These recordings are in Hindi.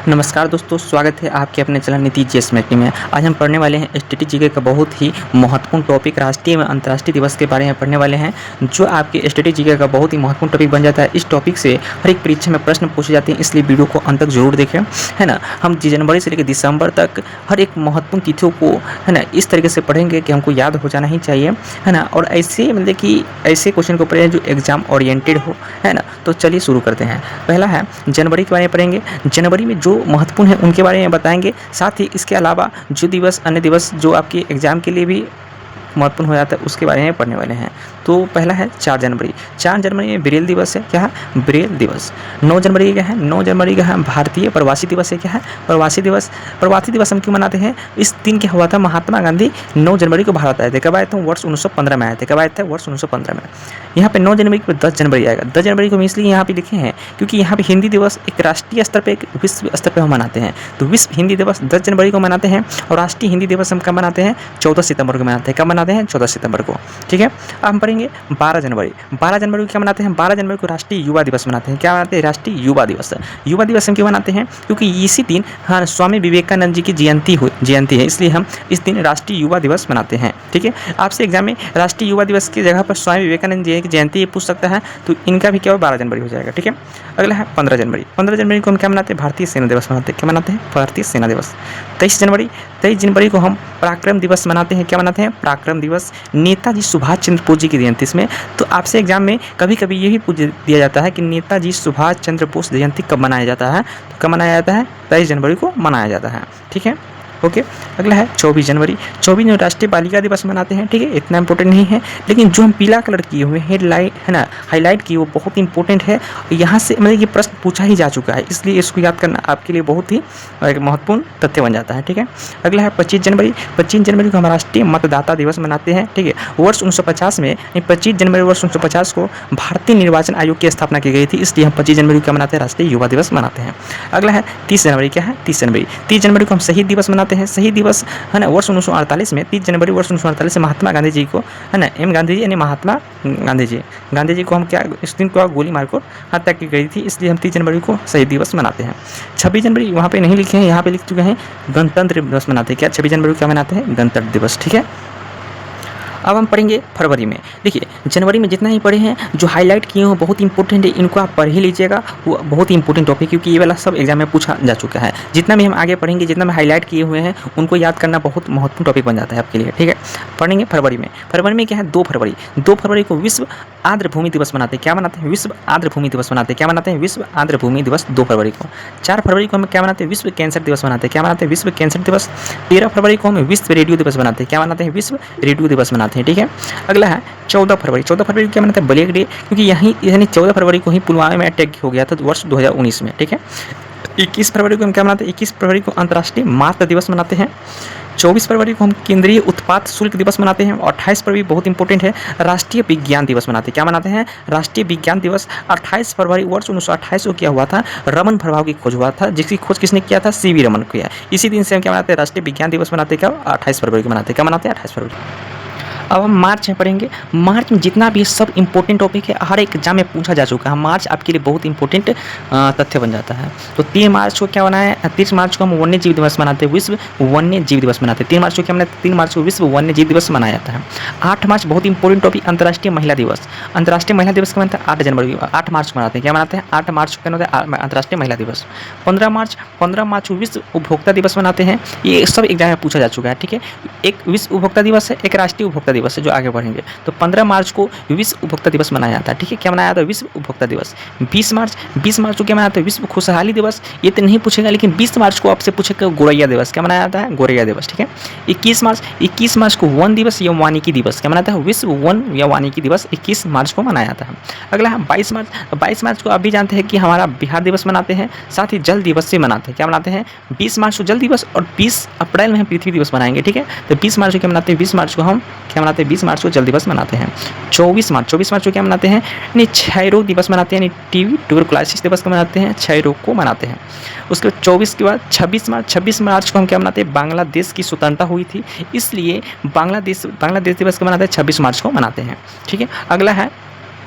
नमस्कार दोस्तों, स्वागत है आपके अपने चैनल नीति जीएस मैथमेटिक्स में। आज हम पढ़ने वाले हैं स्टैटिक जीके का बहुत ही महत्वपूर्ण टॉपिक राष्ट्रीय एवं अंतर्राष्ट्रीय दिवस के बारे में पढ़ने वाले हैं, जो आपके स्टैटिक जीके का बहुत ही महत्वपूर्ण टॉपिक बन जाता है। इस टॉपिक से हर एक परीक्षा में प्रश्न पूछे जाते हैं, इसलिए वीडियो को अंत तक जरूर देखें, है ना। हम जनवरी से लेकर दिसंबर तक हर एक महत्वपूर्ण तिथियों को, है ना, इस तरीके से पढ़ेंगे कि हमको याद हो जाना ही चाहिए, है ना। और ऐसे मतलब कि ऐसे क्वेश्चन को पढ़ें जो एग्जाम ओरिएंटेड हो, है ना। तो चलिए शुरू करते हैं। पहला है जनवरी के बारे में पढ़ेंगे। जनवरी में जो महत्वपूर्ण है उनके बारे में बताएंगे, साथ ही इसके अलावा जो दिवस अन्य दिवस जो आपके एग्जाम के लिए भी महत्वपूर्ण हो जाता है उसके बारे में पढ़ने वाले हैं। तो पहला है 4 जनवरी। 4 जनवरी में ब्रेल दिवस है। क्या है? ब्रेल दिवस। 9 जनवरी क्या है? 9 जनवरी का है भारतीय प्रवासी दिवस है। क्या है? प्रवासी दिवस। प्रवासी दिवस हम क्यों मनाते हैं? इस दिन क्या हुआ था? महात्मा गांधी 9 जनवरी को भारत आए थे। कब आए थे? वर्ष 1915 में आए थे। कब आए थे? वर्ष 1915 में। यहाँ पे 9 जनवरी को 10 जनवरी आएगा। 10 जनवरी को हम इसलिए यहाँ पे लिखे हैं क्योंकि यहाँ पे हिंदी दिवस एक राष्ट्रीय स्तर पर, एक विश्व स्तर पर हम मनाते हैं। तो विश्व हिंदी दिवस 10 जनवरी को मनाते हैं और राष्ट्रीय हिंदी दिवस हम कब मनाते हैं? 14 सितंबर को मनाते हैं। कब मनाते हैं? 14 सितंबर को। ठीक है। अब हम पढ़ेंगे 12 जनवरी। 12 जनवरी को क्या मनाते हैं? 12 जनवरी को राष्ट्रीय युवा दिवस मनाते हैं। क्या मनाते हैं? राष्ट्रीय युवा दिवस। युवा दिवस हम क्यों मनाते हैं? क्योंकि इसी दिन हाँ स्वामी विवेकानंद जी की जयंती है, इसलिए हम इस दिन राष्ट्रीय युवा दिवस मनाते हैं। ठीक है। आपसे एग्जाम में राष्ट्रीय युवा दिवस की जगह पर स्वामी विवेकानंद जी की जयंती पूछ सकता है, तो इनका भी क्या 12 जनवरी हो जाएगा। ठीक है। अगला है 15 जनवरी। 15 जनवरी को हम क्या मनाते हैं? भारतीय सेना दिवस मनाते हैं। क्या मनाते हैं? भारतीय सेना दिवस। 23 जनवरी। 23 जनवरी को हम पराक्रम दिवस मनाते हैं। क्या मनाते हैं? पराक्रम दिवस। नेताजी सुभाष चंद्र बोस जी की जयंती इसमें। तो आपसे एग्जाम में कभी कभी ये भी पूछ दिया जाता है कि नेताजी सुभाष चंद्र बोस जयंती कब मनाया जाता है? तो कब मनाया जाता है? 23 जनवरी को मनाया जाता है। ठीक है। ओके। अगला है 24 जनवरी। 24 जनवरी राष्ट्रीय बालिका दिवस मनाते हैं। ठीक है। इतना इंपॉर्टेंट नहीं है, लेकिन जो हम पीला कलर किए हुए हेडलाइट है ना, हाईलाइट किए, वो बहुत इंपॉर्टेंट है। यहाँ से मतलब ये प्रश्न पूछा ही जा चुका है, इसलिए इसको याद करना आपके लिए बहुत ही एक महत्वपूर्ण तथ्य बन जाता है। ठीक है। अगला है 25 जनवरी। 25 जनवरी को हम राष्ट्रीय मतदाता दिवस मनाते हैं। ठीक है। वर्ष 1950 में 25 जनवरी वर्ष 1950 को भारतीय निर्वाचन आयोग की स्थापना की गई थी, इसलिए हम 25 जनवरी को क्या मनाते हैं? राष्ट्रीय युवा दिवस मनाते हैं। अगला है 30 जनवरी। क्या है? 30 जनवरी। 30 जनवरी को हम शहीद दिवस मनाते हैं। शहीद दिवस है ना, वर्ष 1948 में 30 जनवरी वर्ष 1948 में महात्मा गांधी जी को, है ना, एम गांधी जी यानी महात्मा गांधी जी को हम क्या इस दिन को गोली मारकर हत्या की गई थी, इसलिए हम 30 जनवरी को शहीद दिवस मनाते हैं। 26 जनवरी वहाँ पे नहीं लिखे हैं, यहाँ पे लिख चुके हैं गणतंत्र दिवस मनाते हैं। क्या 26 जनवरी को क्या मनाते हैं? गणतंत्र दिवस। ठीक है। अब हम पढ़ेंगे फरवरी में। देखिए जनवरी में जितना ही पढ़े हैं, जो हाईलाइट किए हो बहुत इंपॉर्टेंट है, इनको आप पढ़ ही लीजिएगा। वो बहुत ही इंपॉर्टेंट टॉपिक, क्योंकि ये वाला सब एग्जाम में पूछा जा चुका है। जितना भी हम आगे पढ़ेंगे, जितना भी हाईलाइट किए हुए हैं, उनको याद करना बहुत महत्वपूर्ण टॉपिक बन जाता है आपके लिए। ठीक है। पढ़ेंगे फरवरी में। फरवरी में क्या है? 2 फरवरी। 2 फरवरी को विश्व आर्द्र भूमि दिवस मनाते हैं। क्या मनाते हैं? विश्व आर्द्र भूमि दिवस मनाते हैं। क्या मनाते हैं? विश्व आर्द्र भूमि दिवस 2 फरवरी को। 4 फरवरी को हम क्या मनाते हैं? विश्व कैंसर दिवस मनाते हैं। क्या मनाते हैं? विश्व कैंसर दिवस। 13 फरवरी को हम विश्व रेडियो दिवस मनाते हैं। क्या मनाते हैं? विश्व रेडियो दिवस मनाते हैं। ठीक है। अगला है 14 फरवरी। 14 फरवरी को क्या मनाते हैं? ब्लैक डे, क्योंकि यहीं यानी 14 फरवरी को ही पुलवामा में अटैक हो गया था वर्ष 2019 में। ठीक है। 21 फरवरी को हम क्या मनाते हैं? 21 फरवरी को अंतर्राष्ट्रीय मातृ दिवस मनाते हैं। 24 फरवरी को हम केंद्रीय उत्पाद शुल्क दिवस मनाते हैं। 28 फरवरी बहुत इंपॉर्टेंट है, राष्ट्रीय विज्ञान दिवस मनाते हैं। क्या मनाते हैं? राष्ट्रीय विज्ञान दिवस। 28 फरवरी वर्ष 1928 को क्या हुआ था? रमन प्रभाव की खोज हुआ था, जिसकी खोज किसने किया था? सीवी रमन किया। इसी दिन से हम क्या मनाते हैं? राष्ट्रीय विज्ञान दिवस मनाते हैं। क्या 28 फरवरी को मनाते हैं? क्या मनाते हैं? 28 फरवरी। अब हम मार्च में पढ़ेंगे। मार्च में जितना भी सब इंपॉर्टेंट टॉपिक है, हर एक एग्जाम में पूछा जा चुका है। मार्च आपके लिए बहुत इंपॉर्टेंट तथ्य बन जाता है। तो 3 मार्च को क्या बनाया है? 30 मार्च को हम वन्य जीव दिवस मनाते हैं, विश्व वन्य जीव दिवस मनाते हैं। 3 मार्च को क्या मनाते हैं? 3 मार्च को विश्व वन्य जीव दिवस मनाया जाता है। 8 मार्च बहुत इंपॉर्टेंट टॉपिक, अंतर्राष्ट्रीय महिला दिवस। अंतर्राष्ट्रीय महिला दिवस क्या मनाते हैं? 8 जनवरी 8 मार्च को मनाते हैं। क्या मनाते हैं? 8 मार्च को क्या मनाते हैं? अंतर्राष्ट्रीय महिला दिवस। 15 मार्च को विश्व उपभोक्ता दिवस मनाते हैं। ये सब एग्जाम में पूछा जा चुका है। ठीक है। एक विश्व उपभोक्ता दिवस है, एक राष्ट्रीय उपभोक्ता दिवस है, जो आगे बढ़ेंगे। तो 15 मार्च को विश्व उपभोक्ता दिवस मनाया जाता है। ठीक है। क्या मनाया जाता है? विश्व उपभोक्ता दिवस। 20 मार्च को क्या मनाया जाता है? विश्व खुशहाली दिवस। ये तो नहीं पूछेगा, लेकिन 20 मार्च को आपसे पूछेगा गोरैया दिवस। क्या मनाया जाता है? गोरैया दिवस। ठीक है। 21 मार्च को वन दिवस या वानिकी दिवस। क्या मनाता है? विश्व वन या वानिकी दिवस 21 मार्च को मनाया जाता है। अगला है 22 मार्च। 22 मार्च को आप भी जानते हैं कि हमारा बिहार दिवस मनाते हैं, साथ ही जल दिवस से मनाते हैं। क्या मनाते हैं? 20 मार्च को जल दिवस और 20 अप्रैल में हम पृथ्वी दिवस मनाएंगे। ठीक है। तो 20 मार्च को क्या मनाते हैं? 20 मार्च को हम क्या मनाते हैं? 20 मार्च को जल दिवस मनाते हैं। 24 मार्च को क्या मनाते हैं? यानी क्षय रोग दिवस मनाते हैं, यानी टीबी ट्यूबरकुलोसिस दिवस को मनाते हैं, क्षय रोग को मनाते हैं। उसके 24 के बाद 26 मार्च को हम क्या मनाते हैं? बांग्लादेश की स्वतंत्रता हुई थी, इसलिए बांग्लादेश दिवस को मनाते हैं, 26 मार्च को मनाते हैं। ठीक है। अगला है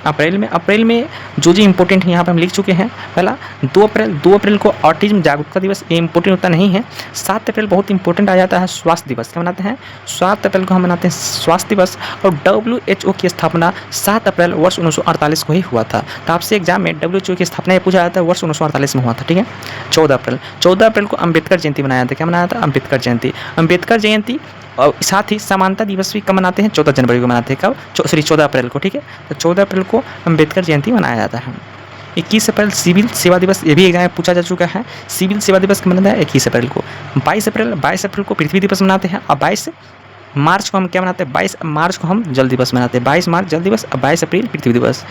अप्रैल में जो इंपॉर्टेंट है यहाँ पे हम लिख चुके हैं। पहला 2 अप्रैल को ऑटिज्म जागरूकता दिवस, ये इंपॉर्टेंट होता नहीं है। 7 अप्रैल बहुत इंपॉर्टेंट आ जाता है स्वास्थ्य दिवस। क्या मनाते हैं? 7 अप्रैल को हम मनाते हैं स्वास्थ्य दिवस। और WHO की स्थापना 7 अप्रैल वर्ष 1948 को ही हुआ था। तो आपसे एग्जाम में WHO की स्थापना पूछा जाता है वर्ष 1948 में हुआ था। ठीक है। 14 अप्रैल को अम्बेडकर जयंती मनाया जाता है। क्या मनाया था? अम्बेडकर जयंती। और साथ ही समानता दिवस भी कब मनाते हैं? 14 जनवरी को मनाते हैं। कब? 14 अप्रैल को। ठीक है। तो 14 अप्रैल को अम्बेडकर जयंती मनाया जाता है। 21 अप्रैल सिविल सेवा दिवस, ये भी एग्जाम में पूछा जा चुका है। सिविल सेवा दिवस कब मनाता है? 21 अप्रैल को। 22 अप्रैल को पृथ्वी दिवस मनाते हैं। और 22 मार्च को हम क्या मनाते हैं? 22 मार्च को हम जल दिवस मनाते हैं। 22 मार्च जल दिवस और 22 अप्रैल पृथ्वी दिवस।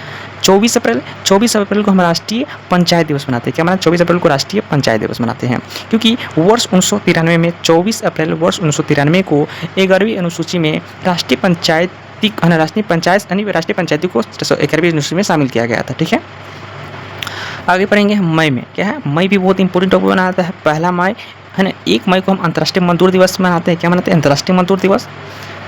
24 अप्रैल को हम राष्ट्रीय पंचायत दिवस मनाते हैं। क्या मनाते हैं? 24 अप्रैल को राष्ट्रीय पंचायत दिवस मनाते हैं, क्योंकि वर्ष 1993 में 24 अप्रैल वर्ष 1993 को 11वीं अनुसूची में राष्ट्रीय पंचायती को 11वीं अनुसूची में शामिल किया गया था। ठीक है। आगे पढ़ेंगे मई में। क्या है? मई भी बहुत इंपॉर्टेंट टॉपिक बनाता है। पहला मई है ना, 1 मई को हम अंतर्राष्ट्रीय मजदूर दिवस मनाते हैं। क्या मनाते हैं? अंतर्राष्ट्रीय मजदूर दिवस।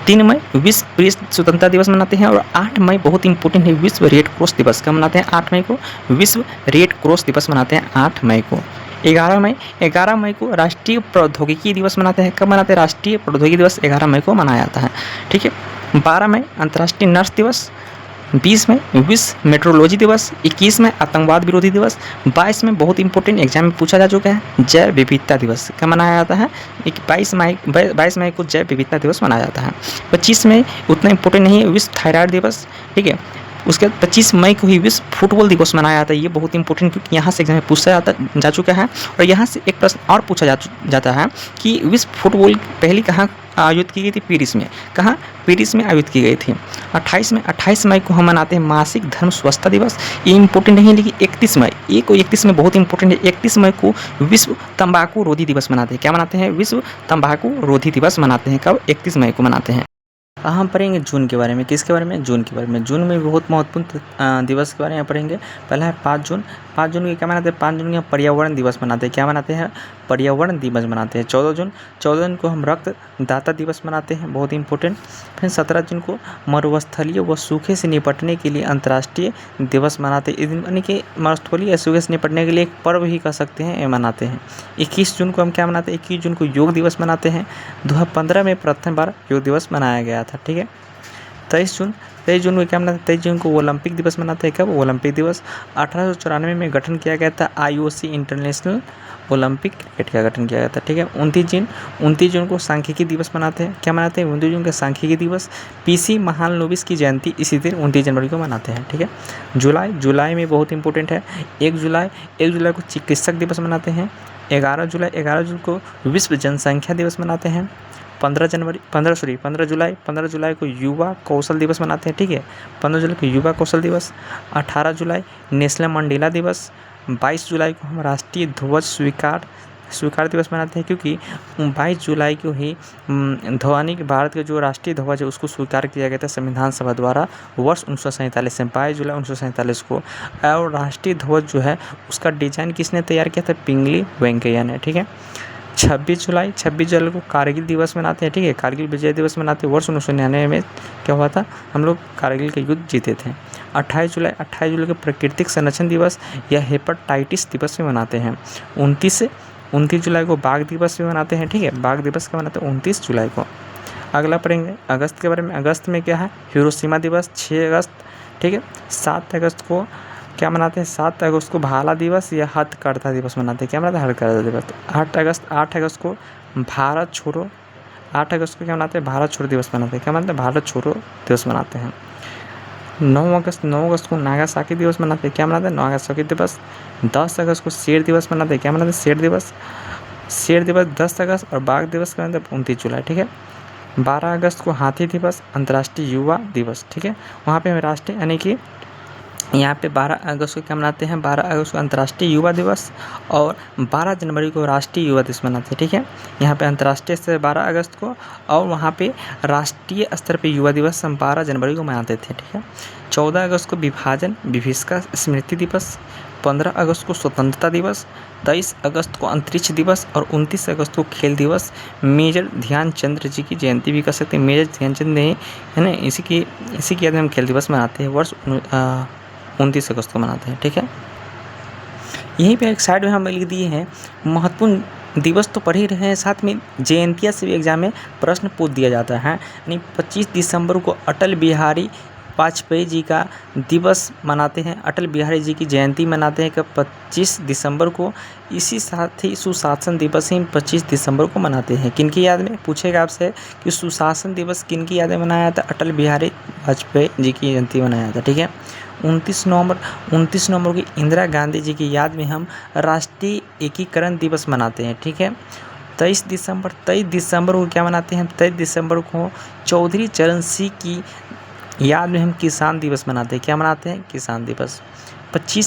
3 मई विश्व प्रेस स्वतंत्रता दिवस मनाते हैं। और 8 मई बहुत इंपॉर्टेंट है, विश्व रेड क्रॉस दिवस। क्या मनाते हैं? 8 मई को विश्व रेड क्रॉस दिवस मनाते हैं 8 मई को। 11 मई को राष्ट्रीय प्रौद्योगिकी दिवस मनाते हैं। कब मनाते हैं? राष्ट्रीय प्रौद्योगिकी दिवस 11 मई को मनाया जाता है। ठीक है। 12 मई अंतर्राष्ट्रीय नर्स दिवस। 20 में विश्व मेट्रोलॉजी दिवस। 21 में आतंकवाद विरोधी दिवस। 22 में बहुत इंपॉर्टेंट एग्जाम में पूछा जा चुका है, जैव विविधता दिवस। क्या मनाया जाता है? 22 मई को जैव विविधता दिवस मनाया जाता है। 25 में उतना इंपॉर्टेंट नहीं है, विश्व थायराइड दिवस। ठीक है। उसके बाद 25 मई को ही विश्व फुटबॉल दिवस मनाया जाता है। ये बहुत इंपॉर्टेंट, क्योंकि यहाँ से एग्जाम में पूछा जा चुका है। और यहाँ से एक प्रश्न और पूछा जाता है कि विश्व फुटबॉल पहली कहाँ आयोजित की गई थी? पेरिस में। कहाँ? पेरिस में आयोजित की गई थी। 28 मई को हम मनाते हैं मासिक धर्म स्वच्छता दिवस। ये इंपॉर्टेंट नहीं है, लेकिन 31 में बहुत इंपॉर्टेंट है। 31 मई को विश्व तंबाकू रोधी दिवस मनाते हैं। क्या मनाते हैं? विश्व तंबाकू रोधी दिवस मनाते हैं। कब? 31 मई को मनाते हैं। हम पढ़ेंगे जून के बारे में। किसके बारे में? जून के बारे में। जून में बहुत महत्वपूर्ण दिवस के बारे में पढ़ेंगे। पहला है 5 जून। 5 जून को क्या मनाते हैं? 5 जून को पर्यावरण दिवस मनाते हैं। क्या मनाते हैं? पर्यावरण दिवस मनाते हैं। 14 जून को हम रक्तदाता दिवस मनाते हैं, बहुत इंपॉर्टेंट। फिर 17 जून को मरुस्थलीय व सूखे से निपटने के लिए अंतर्राष्ट्रीय दिवस मनाते हैं। इस दिन यानी कि मरुस्थलीय या सूखे से निपटने के लिए एक पर्व ही कह सकते हैं, ये मनाते हैं। 21 जून को हम क्या मनाते हैं? 21 जून को योग दिवस मनाते हैं। 2015 में प्रथम बार योग दिवस मनाया गया था। ठीक है। 23 जून को क्या मनाते हैं? 23 जून को ओलंपिक दिवस मनाते हैं। कब? ओलंपिक दिवस। 1894 में गठन किया गया था IOC इंटरनेशनल ओलंपिक क्रिकेट का गठन किया गया था। ठीक है। 29 जून को सांख्यिकी दिवस मनाते हैं। क्या मनाते हैं? 29 जून का सांख्यिकी दिवस। PC महालनोबिस की जयंती इसी दिन 29 जनवरी को मनाते हैं। ठीक है। जुलाई में बहुत इंपॉर्टेंट है। 1 जुलाई को चिकित्सक दिवस मनाते हैं। 11 जून को विश्व जनसंख्या दिवस मनाते हैं। 15 जुलाई को युवा कौशल दिवस मनाते हैं। ठीक है। 15 जुलाई को युवा कौशल दिवस। 18 जुलाई नेस्ले मंडेला दिवस। 22 जुलाई को हम राष्ट्रीय ध्वज स्वीकार दिवस मनाते हैं, क्योंकि 22 जुलाई को ही भारत के जो राष्ट्रीय ध्वज है उसको स्वीकार किया गया था संविधान सभा द्वारा वर्ष 1947 में। 22 जुलाई 1947 को। और राष्ट्रीय ध्वज जो है उसका डिजाइन किसने तैयार किया था? पिंगली वेंकैया ने। ठीक है। 26 जुलाई को कारगिल दिवस मनाते हैं। ठीक है। कारगिल विजय दिवस मनाते हैं। वर्ष 1999 में क्या हुआ था? हम लोग कारगिल के युद्ध जीते थे। 28 जुलाई को प्राकृतिक संरक्षण दिवस या हेपेटाइटिस दिवस भी मनाते हैं। 29 जुलाई को बाघ दिवस भी मनाते हैं। ठीक है। बाघ दिवस का मनाते हैं 29 जुलाई को। अगला पढ़ेंगे अगस्त के बारे में। अगस्त में क्या है? हिरोशिमा दिवस 6 अगस्त। ठीक है। 7 अगस्त को क्या मनाते हैं? 7 अगस्त को भाला दिवस या हथकरघा दिवस मनाते हैं। क्या मनाते हैं? हथकरघा दिवस। 8 अगस्त को भारत छोड़ो 8 अगस्त को क्या मनाते हैं? भारत छोड़ो दिवस मनाते हैं। क्या मनाते हैं? भारत छोड़ो दिवस मनाते हैं। 9 अगस्त को नागासाकी दिवस मनाते हैं। क्या मनाते हैं? नागासाकी दिवस। 10 अगस्त को शेर दिवस मनाते हैं। क्या मनाते हैं? शेर दिवस 10 अगस्त। और बाघ दिवस क्या मनाते हैं? 29 जुलाई। ठीक है। 12 अगस्त को हाथी दिवस, अंतर्राष्ट्रीय युवा दिवस। ठीक है। वहाँ पे राष्ट्रीय यानी कि यहाँ पे 12 अगस्त को क्या मनाते हैं? 12 अगस्त को अंतर्राष्ट्रीय युवा दिवस और 12 जनवरी को राष्ट्रीय युवा दिवस मनाते हैं। ठीक है। यहाँ पे अंतर्राष्ट्रीय स्तर 12 अगस्त को और वहाँ पे राष्ट्रीय स्तर पे युवा दिवस हम 12 जनवरी को मनाते थे। ठीक है। 14 अगस्त को विभाजन विभीषका स्मृति दिवस। 15 अगस्त को स्वतंत्रता दिवस, 23 अगस्त को अंतरिक्ष दिवस और 29 अगस्त को खेल दिवस। मेजर ध्यानचंद जी की जयंती भी कर सकते हैं। मेजर ध्यानचंद ने, है ना, इसी की याद में हम खेल दिवस मनाते हैं, वर्ष 29 अगस्त को मनाते हैं। ठीक है, यहीं पे एक साइड में हम लिख दिए हैं महत्वपूर्ण दिवस तो पढ़ ही रहे हैं, साथ में जयंतियाँ से भी एग्जाम में प्रश्न पूछ दिया जाता है। यानी 25 दिसंबर को अटल बिहारी वाजपेयी जी का दिवस मनाते हैं, अटल बिहारी जी की जयंती मनाते हैं कब? 25 दिसंबर को। इसी साथ ही सुशासन दिवस ही 25 दिसंबर को मनाते हैं। किन की याद में पूछेगा आपसे कि सुशासन दिवस किन की याद में मनाया जाता? अटल बिहारी वाजपेयी जी की जयंती मनाया जाता। ठीक है, 29 नवंबर की इंदिरा गांधी जी की याद में हम राष्ट्रीय एकीकरण दिवस मनाते हैं। ठीक है, 23 दिसंबर को क्या मनाते हैं? 23 दिसंबर को चौधरी चरण सिंह की याद में हम किसान दिवस मनाते हैं। क्या मनाते हैं? किसान दिवस। 25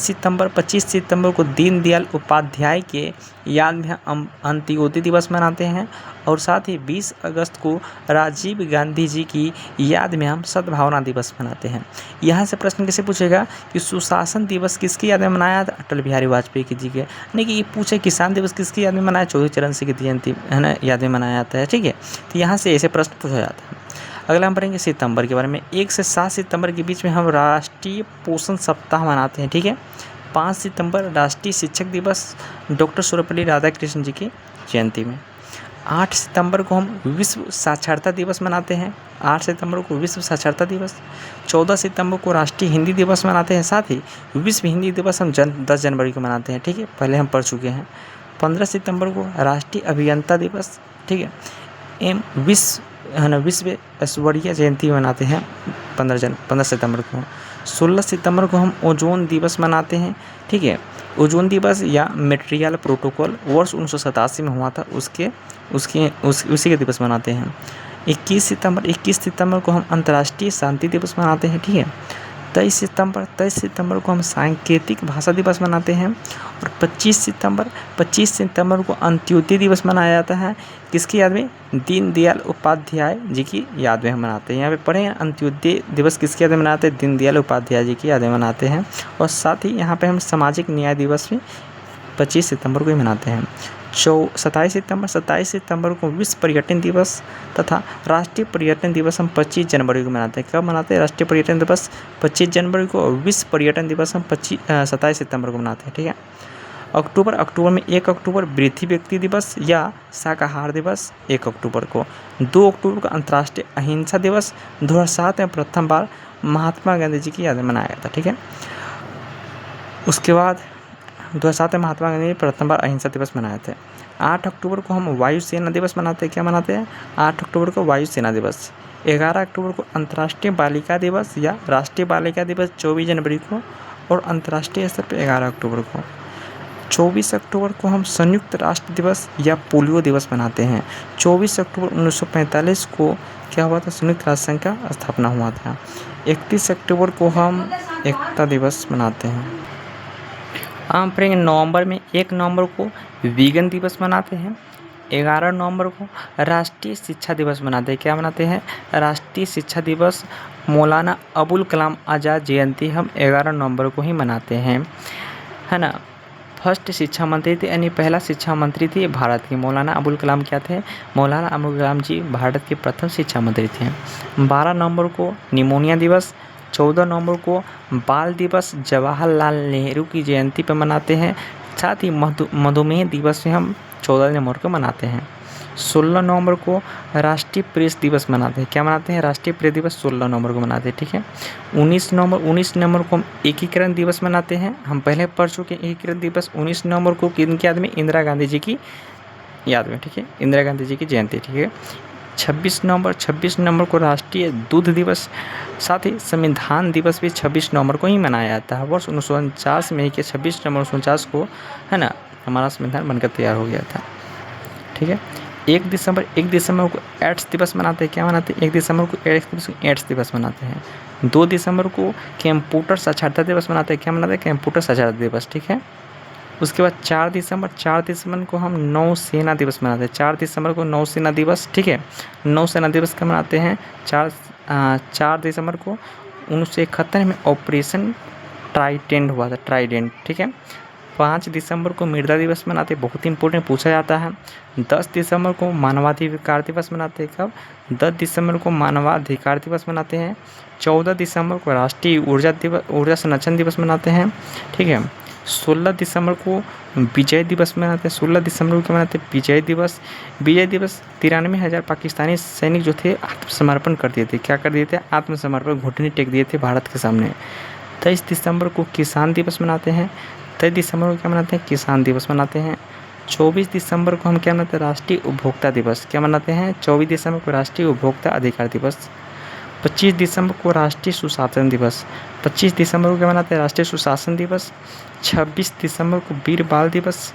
सितंबर को दीनदयाल उपाध्याय के याद में हम अंत्योदय दिवस मनाते हैं। और साथ ही 20 अगस्त को राजीव गांधी जी की याद में हम सद्भावना दिवस मनाते हैं। यहाँ से प्रश्न कैसे पूछेगा कि सुशासन दिवस किसकी याद में मनाया था? अटल बिहारी वाजपेयी जी के। यानी कि ये पूछे किसान दिवस किसकी याद में मनाया? चौधरी चरण सिंह की जयंती, है ना, याद में मनाया जाता है। ठीक है, तो यहाँ से ऐसे प्रश्न पूछा जाता है। अगला हम पढ़ेंगे सितंबर के बारे में। 1 से 7 सितंबर के बीच में हम राष्ट्रीय पोषण सप्ताह मनाते हैं। ठीक है, 5 सितंबर राष्ट्रीय शिक्षक दिवस, डॉक्टर सर्वपल्ली राधाकृष्णन जी की जयंती में। 8 सितंबर को हम विश्व साक्षरता दिवस मनाते हैं। 8 सितंबर को विश्व साक्षरता दिवस। 14 सितंबर को राष्ट्रीय हिंदी दिवस मनाते हैं। साथ ही विश्व हिंदी दिवस हम 10 जनवरी को मनाते हैं। ठीक है, पहले हम पढ़ चुके हैं। 15 सितंबर को राष्ट्रीय अभियंता दिवस। ठीक है, विश्व ऐश्वर्या जयंती मनाते हैं 15 सितंबर को। 16 सितंबर को हम ओजोन दिवस मनाते हैं। ठीक है, ओजोन दिवस या मॉन्ट्रियल प्रोटोकॉल वर्ष 1987 में हुआ था, उसी के दिवस मनाते हैं। 21 सितंबर को हम अंतर्राष्ट्रीय शांति दिवस मनाते हैं। ठीक है, 23 सितंबर को हम सांकेतिक भाषा दिवस मनाते हैं। और 25 सितंबर को अंत्योदय दिवस मनाया जाता है। किसकी याद में? दीनदयाल उपाध्याय जी की याद में हम मनाते हैं। यहाँ पे पढ़े अंत्योदय दिवस किसकी याद में मनाते हैं? दीनदयाल उपाध्याय जी की याद में मनाते हैं। और साथ ही यहाँ पे हम सामाजिक न्याय दिवस भी 25 सितंबर को ही मनाते हैं। 27 सितंबर को विश्व पर्यटन दिवस तथा राष्ट्रीय पर्यटन दिवस हम 25 जनवरी को मनाते हैं। कब मनाते हैं राष्ट्रीय पर्यटन दिवस? 25 जनवरी को। और विश्व पर्यटन दिवस हम 27 सितंबर को मनाते हैं। ठीक है, अक्टूबर में 1 अक्टूबर वृद्धि व्यक्ति दिवस या शाकाहार दिवस 1 अक्टूबर को। 2 अक्टूबर को अंतर्राष्ट्रीय अहिंसा दिवस। 2007 में प्रथम बार महात्मा गांधी जी की याद में मनाया गया था। ठीक है, उसके बाद 2007 में महात्मा गांधी ने प्रथम बार अहिंसा दिवस मनाए थे। 8 अक्टूबर को हम वायुसेना दिवस मनाते हैं। क्या मनाते हैं? 8 अक्टूबर को वायुसेना दिवस। 11 अक्टूबर को अंतर्राष्ट्रीय बालिका दिवस या राष्ट्रीय बालिका दिवस 24 जनवरी को। और अंतर्राष्ट्रीय स्तर पर 11 अक्टूबर को। 24 अक्टूबर को हम संयुक्त राष्ट्र दिवस या पोलियो दिवस मनाते हैं। 24 अक्टूबर 1945 को क्या हुआ था? संयुक्त राष्ट्र संघ का स्थापना हुआ था। 31 अक्टूबर को हम एकता दिवस मनाते हैं। हम पढ़ेंगे नवंबर में। 1 नवंबर को वीगन दिवस मनाते हैं। 11 नवंबर को राष्ट्रीय शिक्षा दिवस मनाते हैं। क्या मनाते हैं? राष्ट्रीय शिक्षा दिवस। मौलाना अबुल कलाम आज़ाद जयंती हम 11 नवंबर को ही मनाते हैं, है ना। फर्स्ट शिक्षा मंत्री थे, यानी पहला शिक्षा मंत्री थे भारत के। मौलाना अबुल कलाम क्या थे? मौलाना अबुल कलाम जी भारत के प्रथम शिक्षा मंत्री थे। 12 नवंबर को निमोनिया दिवस। 14 नवंबर को बाल दिवस जवाहरलाल नेहरू की जयंती पर मनाते हैं। साथ ही मधुमेह दिवस में हम 14 नवंबर को मनाते हैं। 16 नवंबर को राष्ट्रीय प्रेस दिवस मनाते हैं। क्या मनाते हैं? राष्ट्रीय प्रेस दिवस 16 नवंबर को मनाते हैं। ठीक है, 19 नवंबर को हम एकीकरण दिवस मनाते हैं। हम पहले पढ़ चुके हैं एकीकरण दिवस। 19 नवंबर को किनकी याद में? इंदिरा गांधी जी की याद में। ठीक है, इंदिरा गांधी जी की जयंती। ठीक है, 26 नवंबर को राष्ट्रीय दूध दिवस। साथ ही संविधान दिवस भी 26 नवंबर को ही मनाया जाता है। वर्ष 1949 में ही के 26 नवंबर 1949 को, है ना, हमारा संविधान बनकर तैयार हो गया था। ठीक है, 1 दिसंबर को एड्स दिवस मनाते हैं। क्या मनाते हैं? 1 दिसंबर को एड्स दिवस मनाते हैं। 2 दिसंबर को कंप्यूटर साक्षरता दिवस मनाते हैं। क्या मनाते हैं? कंप्यूटर साक्षरता दिवस। ठीक है, उसके बाद 4 दिसंबर को हम नौसेना दिवस मनाते हैं। 4 दिसंबर को नौसेना दिवस। ठीक है, नौसेना दिवस का मनाते हैं 4 दिसंबर को। 1971 में ऑपरेशन ट्राइडेंट हुआ था, ट्राइडेंट, ठीक है। 5 दिसंबर को मृदा दिवस मनाते, बहुत इंपॉर्टेंट पूछा जाता है। 10 दिसंबर को मानवाधिकार दिवस मनाते हैं। कब? 10 दिसंबर को मानवाधिकार दिवस मनाते हैं। 14 दिसंबर को राष्ट्रीय ऊर्जा संरक्षण दिवस मनाते हैं, ठीक है। 16 दिसंबर को विजय दिवस मनाते हैं। 16 दिसंबर को क्या मनाते हैं? विजय दिवस। विजय दिवस 93,000 पाकिस्तानी सैनिक जो थे आत्मसमर्पण कर दिए थे। क्या कर दिए थे? आत्मसमर्पण, घुटने टेक दिए थे भारत के सामने। 23 दिसंबर को किसान दिवस मनाते हैं। 23 दिसंबर को क्या मनाते हैं? किसान दिवस मनाते हैं। 24 दिसंबर को हम क्या मनाते हैं? राष्ट्रीय उपभोक्ता दिवस। क्या मनाते हैं? 24 दिसंबर को राष्ट्रीय उपभोक्ता अधिकार दिवस। 25 दिसंबर को राष्ट्रीय सुशासन दिवस। 25 दिसंबर को क्या मनाते हैं? राष्ट्रीय सुशासन दिवस। 26 दिसंबर को वीर बाल दिवस।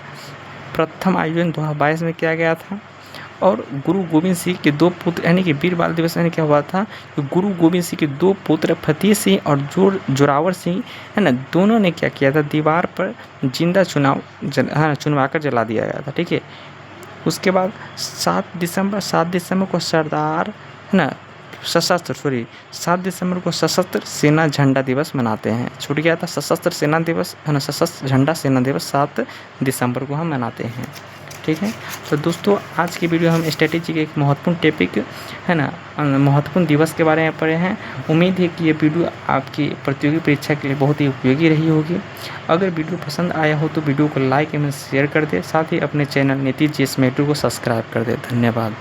प्रथम आयोजन 2022 में किया गया था। और गुरु गोविंद सिंह के 2 पुत्र, यानी कि वीर बाल दिवस यानी क्या हुआ था कि गुरु गोविंद सिंह के 2 पुत्र फतेह सिंह और जोरावर सिंह, है ना, दोनों ने क्या किया था? दीवार पर जिंदा चुनवा कर जला दिया गया था, ठीक है। उसके बाद 7 दिसंबर को सरदार, है ना, 7 दिसंबर को सशस्त्र सेना झंडा दिवस मनाते हैं। छूट गया था, सशस्त्र सेना दिवस, है ना, सशस्त्र झंडा सेना दिवस 7 दिसंबर को हम मनाते हैं, ठीक है। तो दोस्तों आज की वीडियो हम स्ट्रेटेजी के एक महत्वपूर्ण टॉपिक, है ना, महत्वपूर्ण दिवस के बारे में पढ़े हैं। उम्मीद है कि ये वीडियो आपकी प्रतियोगी परीक्षा के लिए बहुत ही उपयोगी रही होगी। अगर वीडियो पसंद आया हो तो वीडियो को लाइक एवं शेयर कर दे, साथ ही अपने चैनल नीतीश GS मेट्रो को सब्सक्राइब कर दे। धन्यवाद।